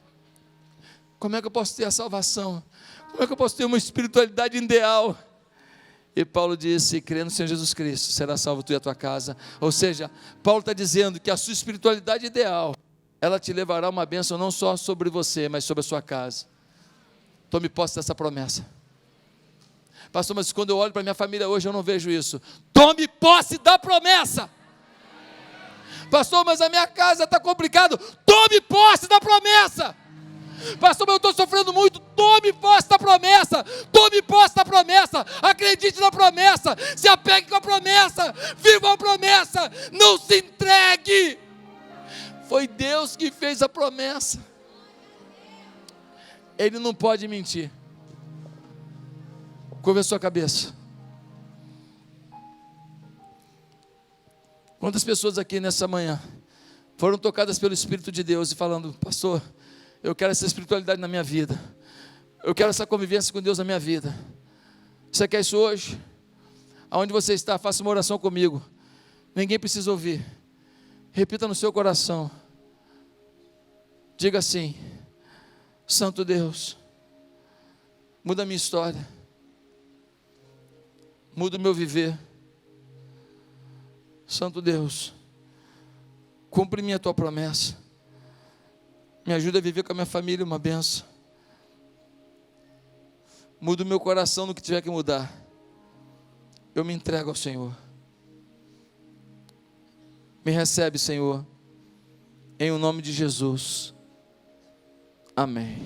como é que eu posso ter a salvação? Como é que eu posso ter uma espiritualidade ideal? E Paulo disse: crê no Senhor Jesus Cristo, será salvo tu e a tua casa. Ou seja, Paulo está dizendo que a sua espiritualidade ideal, ela te levará a uma bênção não só sobre você, mas sobre a sua casa. Tome posse dessa promessa. Pastor, mas quando eu olho para minha família hoje, eu não vejo isso. Tome posse da promessa. Pastor, mas a minha casa está complicado. Tome posse da promessa. Pastor, mas eu estou sofrendo muito. Tome posse da promessa. Tome posse da promessa. Acredite na promessa. Se apegue com a promessa. Viva a promessa. Não se entregue. Foi Deus que fez a promessa. Ele não pode mentir. Curva a sua cabeça. Quantas pessoas aqui nessa manhã foram tocadas pelo Espírito de Deus e falando: pastor, eu quero essa espiritualidade na minha vida, eu quero essa convivência com Deus na minha vida. Você quer isso hoje? Aonde você está, faça uma oração comigo. Ninguém precisa ouvir. Repita no seu coração. Diga assim: Santo Deus, muda a minha história, muda o meu viver. Santo Deus, cumpre-me a tua promessa. Me ajuda a viver com a minha família uma bênção. Muda o meu coração no que tiver que mudar. Eu me entrego ao Senhor. Me recebe, Senhor, em o nome de Jesus. Amém.